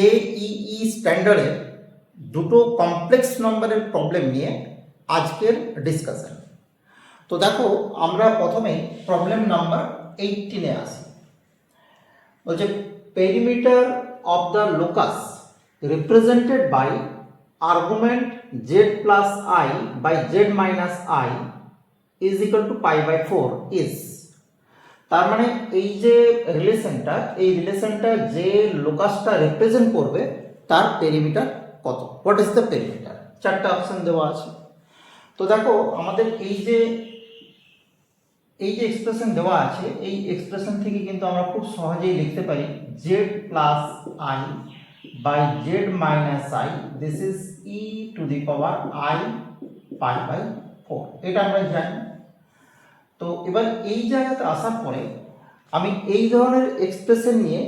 JEE স্ট্যান্ডার্ডের দুটো complex নম্বরের problem নিয়ে আজকের ডিসকাশন। তো দেখো, আমরা প্রথমে প্রবলেম নাম্বার 18-এ আসি। বলছে perimeter of the locus represented by argument z plus i by z minus i is equal to π/4 is. তার মানে এই যে রিলেশনটা, এই রিলেশনটা যে লোকাসটা রিপ্রেজেন্ট করবে তার পেরিমিটার কত, হোয়াট ইজ দ্য পেরিমিটার। চারটা অপশন দেওয়া আছে। তো দেখো, আমাদের এই যে এক্সপ্রেশন দেওয়া আছে, এই এক্সপ্রেশন থেকে কিন্তু আমরা খুব সহজেই লিখতে পারি z plus i by z minus i, this is e to the power i π/4, এটা আমরা জানি। তো এবার এই জায়গাতে আসার পরে আমি এই ধরনের এক্সপ্রেশন নিয়ে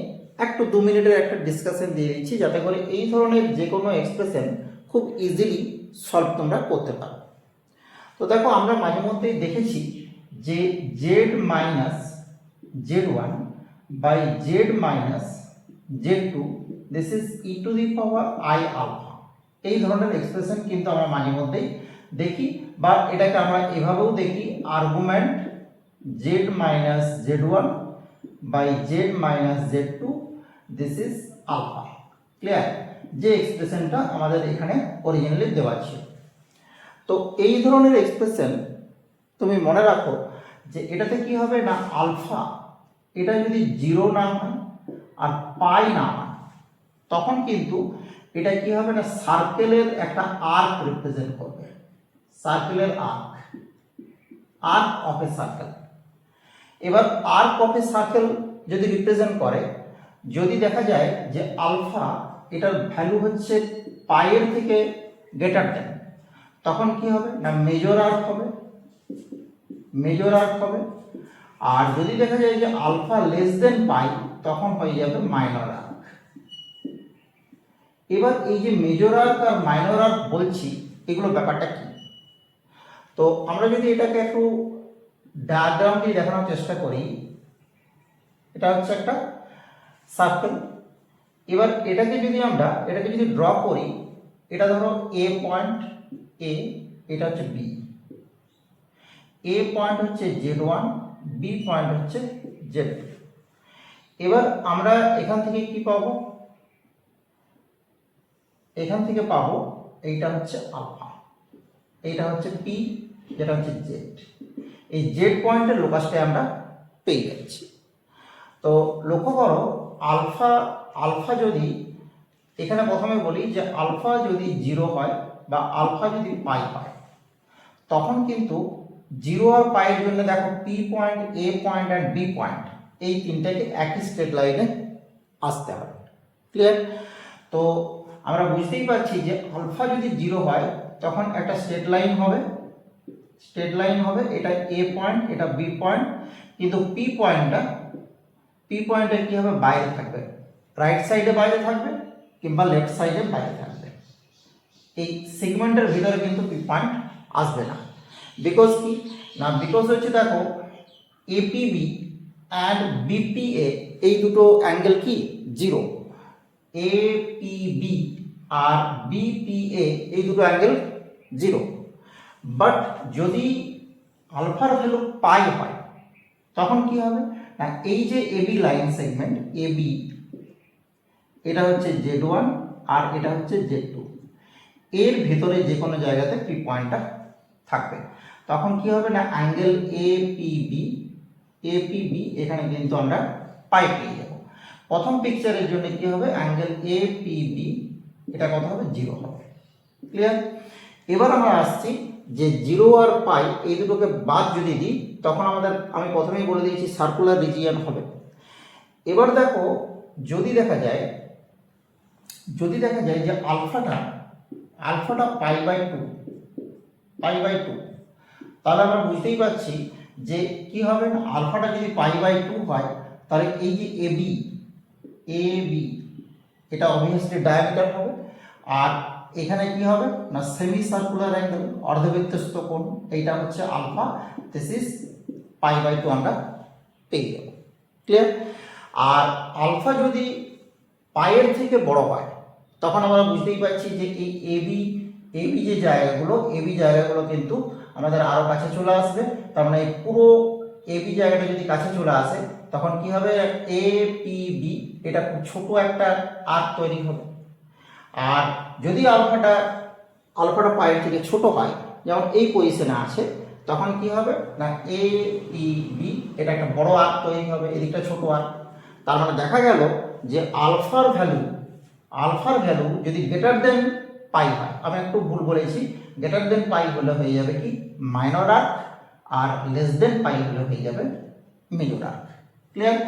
একটু 2 মিনিটের একটা ডিসকাশন দিয়ে দিচ্ছি, যাতে করে এই ধরনের যে কোনো এক্সপ্রেশন খুব ইজিলি সলভ তোমরা করতে পারো। তো দেখো, আমরা মাঝে মধ্যেই দেখেছি যে z minus z1 by z minus z2, this is e to the power i alpha. এই ধরনের এক্সপ্রেশন কিন্তু আমরা মাঝে মধ্যেই দেখি, বা এটাকে আমরা এভাবেও দেখি, argument z minus z1 by z minus z2, this is alpha. Clear? যে এক্সপ্রেশনটা আমাদের এখানে অরিজিনালি দেওয়া ছিল। তো এই ধরনের এক্সপ্রেশন তুমি মনে রাখো যে এটাতে কি হবে না, আলফা এটা যদি 0 না হয় আর পাই না হয়, তখন কিন্তু এটা কি হবে না, সার্কেলের একটা আর্ক রিপ্রেজেন্ট করবে। সার্কেলের আর্ক অফ এ সার্কেল। এবার আর্ক অফ এ সার্কেল যদি রিপ্রেজেন্ট করে, যদি দেখা যায় যে আলফা এটার ভ্যালু হচ্ছে পাইয়ের থেকে গ্রেটার দেন, তখন কি হবে না, মেজর আর্ক হবে। আর যদি দেখা যায় যে আলফা লেস দেন পাই, তখন হয়ে যাবে মাইনর আর্ক। এবার এই যে মেজর আর্ক আর মাইনর আর্ক বলছি, এগুলো ব্যাপারটা কি? তো আমরা যদি এটাকে একটু ডায়াগ্রাম দিয়ে দেখানোর চেষ্টা করি, এটা হচ্ছে একটা সার্কেল। এবার এটাকে যদি ড্র করি, এটা ধরো এ পয়েন্ট, এটা হচ্ছে বি। এ পয়েন্ট হচ্ছে z1, বি পয়েন্ট হচ্ছে z2। এবার আমরা এখান থেকে কি পাবো? এখান থেকে পাবো এইটা হচ্ছে আলফা, এইটা হচ্ছে পি, যেটা হচ্ছে z। এই z পয়েন্টের লোকাসটা আমরা পেয়ে যাচ্ছি। তো লক্ষ্য করো, আলফা যদি, এখানে প্রথমে বলি যে আলফা যদি 0 হয় বা আলফা যদি পাই হয়, তখন কিন্তু 0 আর পাইয়ের জন্য দেখো P point, A point and B point, এই তিনটাকে একই স্ট্রেট লাইনে আসতে হবে। ক্লিয়ার? তো আমরা বুঝতেই পারছি যে আলফা যদি 0 হয়, তখন একটা স্ট্রেট লাইন হবে, এটা এ পয়েন্ট, এটা বি পয়েন্ট, কিন্তু পি পয়েন্টে কি হবে, বাইরে থাকবে, রাইট সাইডে বাইরে থাকবে কিংবা লেফট সাইডে বাইরে থাকবে। এই সেগমেন্টের ভিতরে কিন্তু পি পয়েন্ট আসবে না। বিকজ কি না, বিকজ হচ্ছে দেখো এপিবি অ্যান্ড বিপিএ এই দুটো অ্যাঙ্গেল কি 0, এপিবি আর বিপিএ এই দুটো অ্যাঙ্গেল 0। বাট যদি আলফার ভ্যালু পাই হয়, তখন কি হবে না, এই যে এবি লাইন সেগমেন্ট এবি, এটা হচ্ছে z1 আর এটা হচ্ছে z2, এর ভিতরে যে কোনো জায়গাতে পি পয়েন্টটা থাকবে। তখন কি হবে না, অ্যাঙ্গেল এপিবি এখানে কিন্তু আমরা পাই পেয়ে যাব। প্রথম পিকচারের জন্য কি হবে, অ্যাঙ্গেল এপিবি এটা কত হবে, 0 হবে। ক্লিয়ার? এবার আমরা আসছি যে 0 আর পাই এই দুটোকে বাদ যদি দিই, তখন আমি প্রথমেই বলে দিয়েছি সার্কুলার রিজিয়ন হবে। এবার দেখো, যদি দেখা যায় যে আলফাটা π/2, তাহলে আমরা বুঝতেই পারছি যে কি হবে না, আলফাটা যদি π/2 হয়, তাহলে এই যে এবি এটা অবভিয়াসলি ডায়ামিটার হবে। আর এখানে কি হবে না, সেমি সার্কুলার অ্যাঙ্গেল, অর্ধবৃত্তস্থ কোণ, এইটা হচ্ছে আলফা, দিস ইজ π/2 আমরা পেয়ে যাব। ক্লিয়ার? আর আলফা যদি পাইয়ের থেকে বড় হয়, তখন আমরা বুঝতেই পারছি যে এই এবি যে জায়গাগুলো কিন্তু আমাদের আরও কাছে চলে আসবে। তার মানে এই পুরো এবি জায়গাটা যদি কাছে চলে আসে তখন কি হবে, এ পি বি এটা খুব ছোট একটা আর্ক তৈরি হবে। আর যদি আলফাটা পাইয়ের থেকে ছোট হয়, যেমন এই পজিশনে আছে, তখন কি হবে না এ পি বি এটা একটা বড় আর্ক তৈরি হবে, এদিকটা ছোট আর্ক। তার মানে দেখা গেল যে আলফার ভ্যালু যদি গ্রেটার দেন পাই হয়, আমি একটু ভুল বলেছি, গ্রেটার দেন পাই হলে হয়ে যাবে কি মাইনর আর্ক, আর লেস দেন পাই হলে হয়ে যাবে মেজর আর্ক। ক্লিয়ার?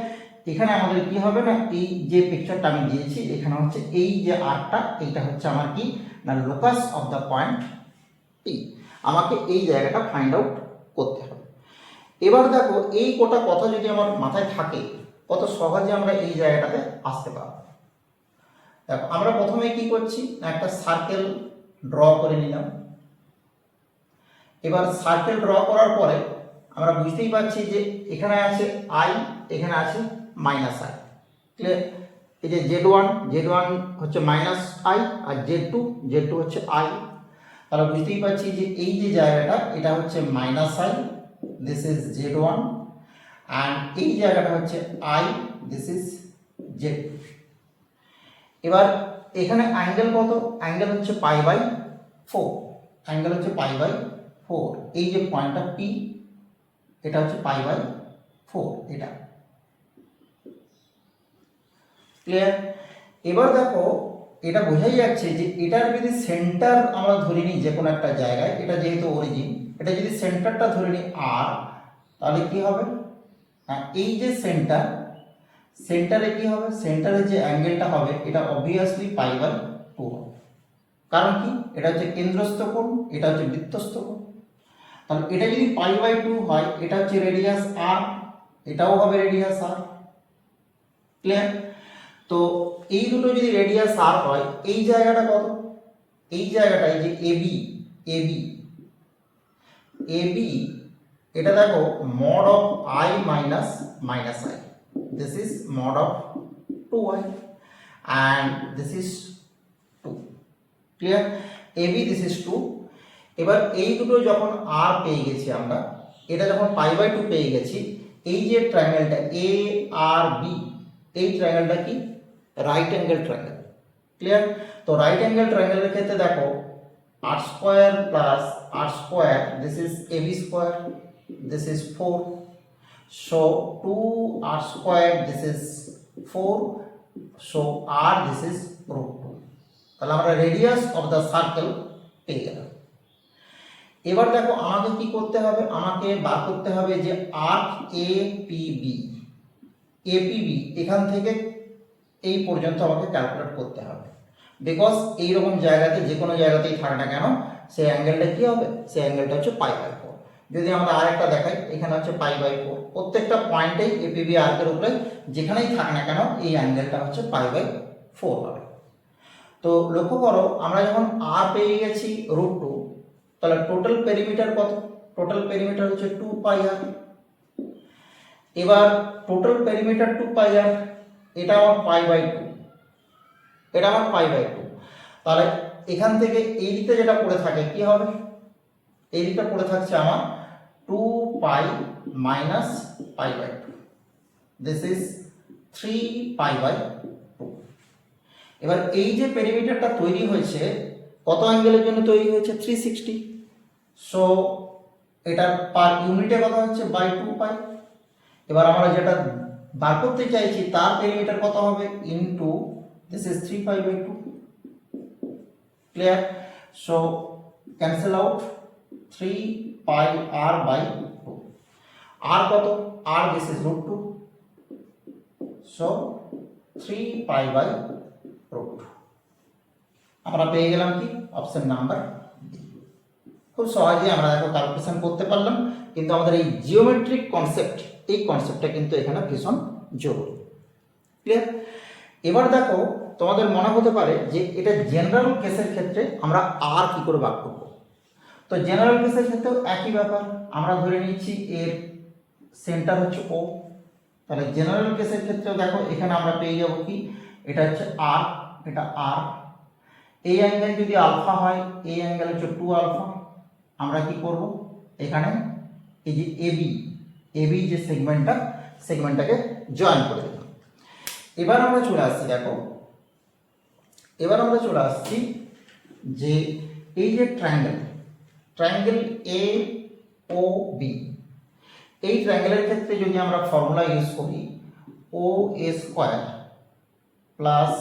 এখানে আমাদের কি হবে না, এই যে পিকচারটা আমি দিয়েছি এখানে হচ্ছে এই যে আর্কটা, এইটা হচ্ছে আমার কি না locus of the point P. আমাকে এই জায়গাটা ফাইন্ড আউট করতে হবে। এবার দেখো এই কোটা কথা যদি আমার মাথায় থাকে, কত সহজে আমরা এই জায়গাটাতে আসতে পারবো। দেখো আমরা প্রথমে কি করছি, একটা সার্কেল ড্র করে নিলাম। এবার সার্কেল ড্র করার পরে আমরা বুঝতেই পারছি যে এখানে আছে আই, এখানে আছে মাইনাস আই। ক্লিয়ার? এই যে জেড ওয়ান হচ্ছে মাইনাস আই, আর জেড টু হচ্ছে আই। তাহলে বুঝতেই পারছি যে এই যে জায়গাটা এটা হচ্ছে minus i, this is z one, and এই জায়গাটা হচ্ছে আই, দিস ইজ জেড। এবার এখানে অ্যাঙ্গেল কত, অ্যাঙ্গেল হচ্ছে পাই/4, অ্যাঙ্গেল হচ্ছে পাই/4। এই যে পয়েন্টটা পি এটা হচ্ছে পাই/4 এটা। ক্লিয়ার? এবার দেখো এটা বোঝাই যাচ্ছে যে এটার যদি সেন্টার আমরা ধরে নিই যে কোনো একটা জায়গায়, এটা যেহেতু অরিজিন, এটা যদি সেন্টারটা ধরে নিই আর, তাহলে কি হবে, এই যে সেন্টারে কি হবে, সেন্টারে যে অ্যাঙ্গেলটা হবে এটা অবভিয়াসলি পাই/2 হবে। কারণ কি, এটা হচ্ছে কেন্দ্রস্থ কোণ, এটা হচ্ছে বৃত্তস্থ কোণ। তাহলে এটা যদি পাই/2 হয়, এটা হচ্ছে রেডিয়াস আর, এটাও হবে রেডিয়াস আর। ক্লিয়ার? তো এই দুটো যদি রেডিয়াস আর হয়, এই জায়গাটা কত, এই জায়গাটায় যে এবি এটা দেখো mod of i minus i, this is mod of 2i and this is 2. Clear? এবি দিস ইজ 2। এবার এই দুটো যখন আর পেয়ে গেছি আমরা, এটা যখন পাই/2 পেয়ে গেছি, এই যে ট্রায়াঙ্গেলটা এ আর বি, এই ট্রায়াঙ্গেলটা কি রাইট অ্যাঙ্গেল ট্রায়াঙ্গেল। ক্লিয়ার? তো রাইট অ্যাঙ্গেল ট্রায়াঙ্গেলের ক্ষেত্রে দেখো r square plus r square, this is ab square, this is 4, so 2r square, this is 4, so r this is √2। তাহলে আমরা রেডিয়াস অফ দ্য সার্কেল পেয়ে গেলাম। এবার দেখো আমাকে কি করতে হবে, আমাকে বার করতে হবে যে আর্ক এপিবি এখান থেকে এই পর্যন্ত আমাকে ক্যালকুলেট করতে হবে। বিকজ এইরকম জায়গাতে যে কোনো জায়গাতেই থাকে না কেন, সেই অ্যাঙ্গেলটা কি হবে, সেই অ্যাঙ্গেলটা হচ্ছে পাই/4। যদি আমরা আরেকটা দেখাই, এখানে হচ্ছে পাই/4, প্রত্যেকটা পয়েন্টেই এপিবি আর্কের উপরে যেখানেই থাকে না কেন এই অ্যাঙ্গেলটা হচ্ছে পাই/4 হবে। তো লক্ষ্য করো আমরা যখন আর পেয়ে গেছি √2, তাহলে টোটাল পেরিমিটার কত, টোটাল পেরিমিটার হচ্ছে 2πr। এবার টোটাল পেরিমিটার 2πr, এটা আমার পাই/2, এটা আমার পাই/2। তাহলে এখান থেকে এই দিকটা যেটা পড়ে থাকে কি হবে, এই দিকটা পড়ে থাকছে আমার 2π মাইনাস পাই/2, দিস ইজ 3π/2। এবার এই যে পেরিমিটারটা তৈরি হয়েছে কত অ্যাঙ্গেলের জন্য তৈরি হয়েছে, 360। সো এটার পার ইউনিটে কত হচ্ছে /2π। এবার আমরা যেটা বার করতে চাইছি তার পেরিমিটার কত হবে, into this is 3π/2। Clear? So cancel out 3πr/2। আর কত, আর দিস ইজ √2, সো 3π/2। আমরা পেয়ে গেলাম কি অপশন নাম্বার বি। খুব সহজেই আমরা দেখো ক্যালকুলেশন করতে পারলাম, কিন্তু আমাদের এই জিওমেট্রিক কনসেপ্ট, এই কনসেপ্টটা কিন্তু এখানে ভীষণ জরুরি। ক্লিয়ার? এবার দেখো তোমাদের মনে হতে পারে যে এটা জেনারেল কেসের ক্ষেত্রে আমরা আর কি করে বার করব। তো জেনারেল কেসের ক্ষেত্রেও একই ব্যাপার, আমরা ধরে নিচ্ছি এর সেন্টার হচ্ছে ও। তাহলে জেনারেল কেসের ক্ষেত্রেও দেখো এখানে আমরা পেয়ে যাব কি, এটা হচ্ছে আর, এটা আর। এই অ্যাঙ্গেল যদি আলফা হয়, এই অ্যাঙ্গেল হচ্ছে 2 আলফা। আমরা কি করব, এখানে এই যে এবি, এবি যে সেগমেন্টটাকে জয়েন করে দিলাম। এবার আমরা চলে আসছি, দেখো এবার আমরা চলে আসছি যে এই যে ট্রায়াঙ্গেল এ ও বি, এই ট্রায়াঙ্গেলের ক্ষেত্রে যদি আমরা ফর্মুলা ইউজ করি O A square plus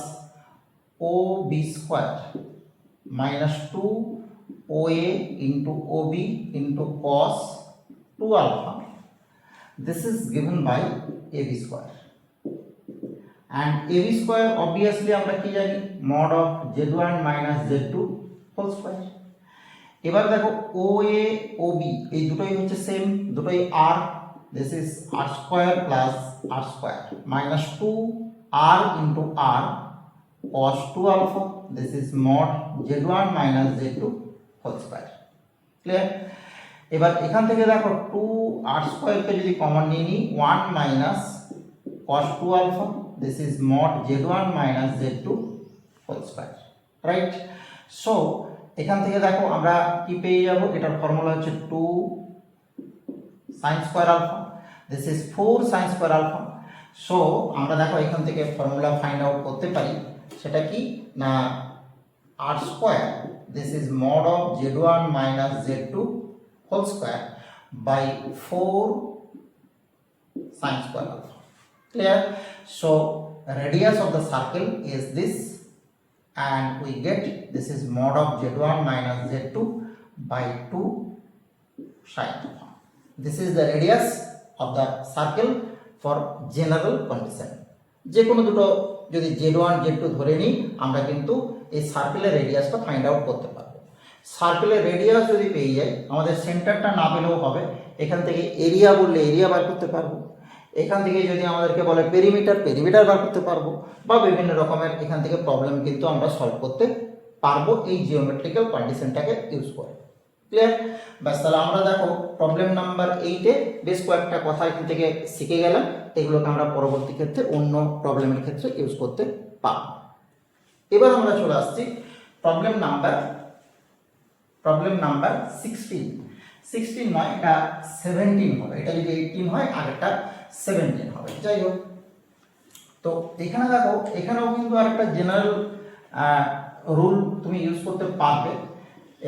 O B square minus 2 O A into O B into cos 2 alpha, this is given by ab square, and ab square obviously আমরা কি জানি, mod of z1 minus z2 whole square। এবার দেখো ও এ ও B এই দুটোই হচ্ছে same, দুটোই r, this is r square plus r square minus 2 r into r cos 2 alpha, this is mod z1 minus z2 whole square। Clear? এবার এখান থেকে দেখো 2 r square কে যদি কমন নিয়ে নিই, 1 minus cos 2 alpha, this is mod z1 minus z2 whole square, right? so এখান থেকে দেখো আমরা কি পেয়ে যাব, এটার ফর্মুলা হচ্ছে 2 sin square alpha, this is 4 sin square alpha। so আমরা দেখো এখান থেকে ফর্মুলা ফাইন্ড আউট করতে পারি, সেটা কি না r square, this is mod of z1 minus z2 whole square by 4 sin square alpha। Clear? so radius of the circle is this, and we get this is mod of z1 minus z2 by 2 sin alpha। this is the radius of the circle for general condition। যে কোনো দুটো যদি z1 z2 ধরে নিই, আমরা কিন্তু এই সার্কেলের রেডিয়াসটা ফাইন্ড আউট করতে পারবো। সার্কেলের রেডিয়াস যদি পেয়ে যাই, আমাদের সেন্টারটা না পেলেও হবে, এখান থেকে এরিয়া বললে এরিয়া বার করতে পারবো, এখান থেকে যদি আমাদেরকে বলে পেরিমিটার বার করতে পারবো, বা বিভিন্ন রকমের এখান থেকে প্রবলেম কিন্তু আমরা সলভ করতে পারবো এই জিওমেট্রিক্যাল কন্ডিশনটাকে ইউজ করে। ক্লিয়ার? ব্যাস, তাহলে আমরা দেখো প্রবলেম নাম্বার 8-এ বেশ কয়েকটা কথা এখান থেকে শিখে গেলাম, এগুলোকে আমরা পরবর্তী ক্ষেত্রে অন্য প্রবলেমের ক্ষেত্রে ইউজ করতে পারবো। এবার আমরা চলে আসছি প্রবলেম নাম্বার 16 নয়, এটা 17 হবে। এটা যদি 18 হয় আগেরটা 17 হবে। যাই হোক, তো এখানে দেখো, এখানেও কিন্তু আরেকটা জেনারেল রুল তুমি ইউজ করতে পারবে।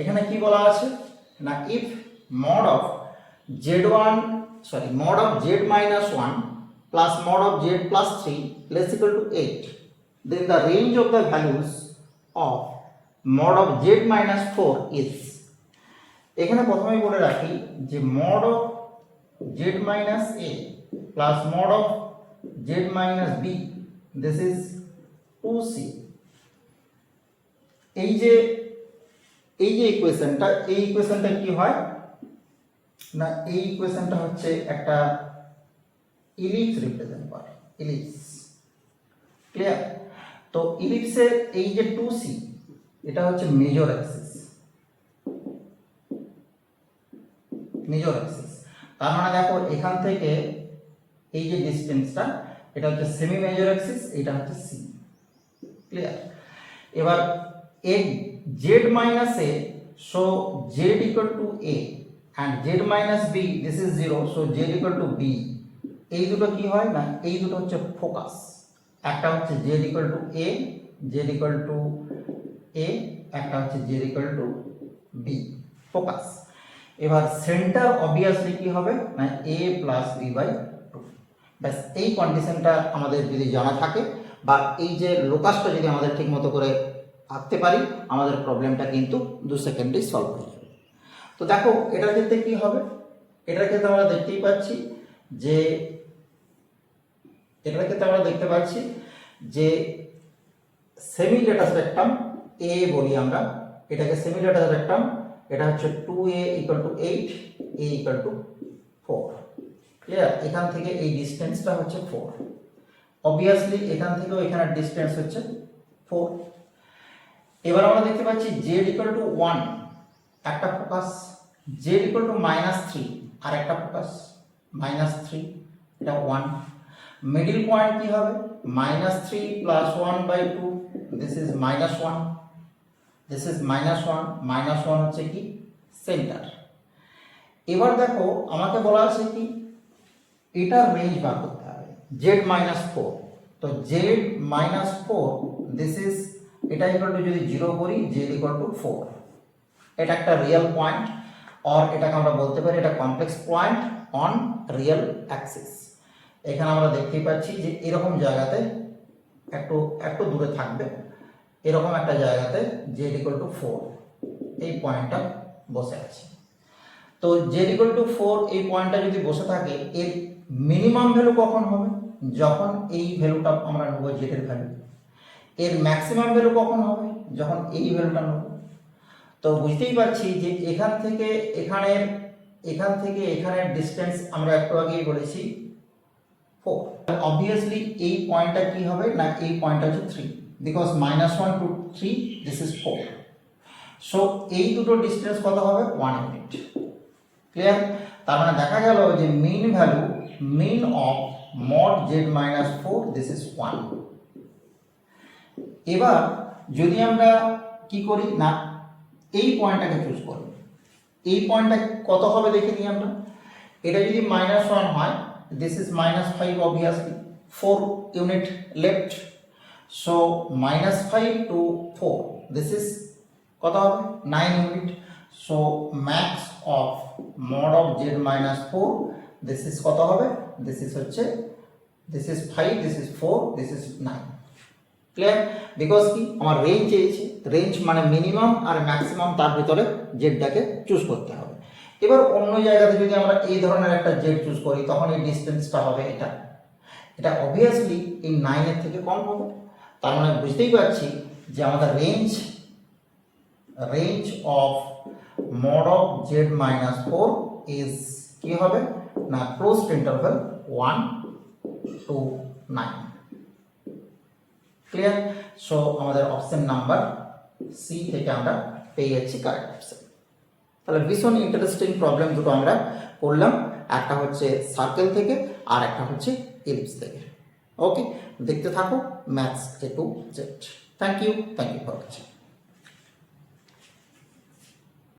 এখানে কি বলা আছে না, if mod of z minus 1 plus mod of z plus 3 less equal to 8, then the range of the values of mod of z minus 4 is, এখানে প্রথমেই বলে রাখি যে mod of z minus a plus mod of z minus b, this is 2c। এই যে ইকুয়েশনটা, এই ইকুয়েশনটা কি হয় না, এই ইকুয়েশনটা হচ্ছে একটা ইলিপস রিপ্রেজেন্ট করে, ইলিপস। ক্লিয়ার? তো ইলিপসের এই যে 2c, এটা হচ্ছে মেজর অ্যাক্সিস, তার মানে দেখো এখান থেকে এই যে ডিসটেন্সটা, এটা হচ্ছে সেমি মেজর অ্যাক্সিস, এটা হচ্ছে c। ক্লিয়ার? এবার z minus a, so z equal to a, and z minus b, this is 0, so z equal to b। এই দুটো কি হয় না, এই দুটো হচ্ছে ফোকাস, একটা হচ্ছে z equal to a, একটা হচ্ছে z equal to b, focus. এবার সেন্টার অবভিয়াসলি কি হবে না, a plus b by 2। ব্যাস, এই কন্ডিশনটা আমাদের যদি জানা থাকে, বা এই যে লোকাসটা যদি আমাদের ঠিক মতো করে আঁকতে পারি, আমাদের প্রবলেমটা কিন্তু 2 সেকেন্ডেই সলভ হয়ে যাবে। তো দেখো এটার ক্ষেত্রে কি হবে, এটার ক্ষেত্রে আমরা দেখতেই পাচ্ছি যে সেমি লেটাস রেক্টাম a বলি আমরা, এটাকে সেমি লেটাস রেক্টাম, এটা হচ্ছে 2a equal to 8, a equal to 4। Clear? এখান থেকে এই ডিসটেন্সটা হচ্ছে 4, অবভিয়াসলি এখান থেকেও এখানের ডিসটেন্স হচ্ছে 4। এবার আমরা দেখতে পাচ্ছি z equal to 1 একটা ফোকাস, z equal to -3 আর একটা ফোকাস, -3, এটা 1। মিডল পয়েন্ট কি হবে -3 + 1/2, this is -1, this is -1, -1 হচ্ছে কি সেন্টার। এবার দেখো আমাকে বলা আছে কি এটার রেঞ্জ বার করতে হবে z-4, তো z-4 দিস ইজ এটা ইকুয়াল টু যদি 0 করি z = 4, এটা একটা রিয়েল পয়েন্ট আর এটাকে আমরা বলতে পারি এটা complex point on real Axis. এখানে আমরা দেখতেই পাচ্ছি যে এরকম জায়গাতে একটু দূরে থাকবে, এরকম একটা জায়গাতে z = 4 এই পয়েন্টটা বসে আছে। তো z = 4 এই পয়েন্টটা যদি বসে থাকে এর মিনিমাম ভ্যালু কখন হবে, যখন এই ভ্যালুটা আমরা নেব z এর ভ্যালু। এর ম্যাক্সিমাম ভ্যালু কখন হবে, যখন এই ভ্যালুটা নেব। তো বুঝতেই পারছি যে এখান থেকে এখানের ডিসটেন্স আমরা একটু আগেই বলেছি 4। অবভিয়াসলি এই পয়েন্টটা কি হবে না, এই পয়েন্টটা হচ্ছে 3, because -1 to 3 this is 4। So এই দুটো ডিসটেন্স কত হবে 1 ইউনিট। ক্লিয়ার? তার মানে দেখা গেল যে mean of mod z-4 this is 1। এবার যদি আমরা কি করি না এই পয়েন্টটাকে চুজ করি, এই পয়েন্টটা কত হবে দেখে নিই আমরা। এটা যদি -1 হয় this is -5, obviously 4 unit left. So -5 to 4 this is কত হবে 9 unit. So max of mod of z-4 this is কত হবে, this is 5, this is 4, this is 9। Clear? Because কি আমার রেঞ্জ চেয়েছে, রেঞ্জ মানে মিনিমাম আর ম্যাক্সিমাম, তার ভিতরে জেডটাকে চুজ করতে হবে। এবার অন্য জায়গাতে যদি আমরা এই ধরনের একটা জেড চুজ করি তখন এই ডিসটেন্সটা হবে এটা অবভিয়াসলি এই 9 এর থেকে কম হবে। তার মানে বুঝতেই পারছি যে আমাদের range of mod of z-4 is কি হবে না closed interval 1 to 9। Clear? So আমাদের অপশন নাম্বার সি থেকে আমরা পেয়ে যাচ্ছি কারেক্ট অপশন। তাহলে ভীষণ ইন্টারেস্টিং প্রবলেম দুটো আমরা করলাম, একটা হচ্ছে সার্কেল থেকে আর একটা হচ্ছে ইলিপস থেকে। ওকে, দেখতে থাকো maths A to Z। Thank you for watching.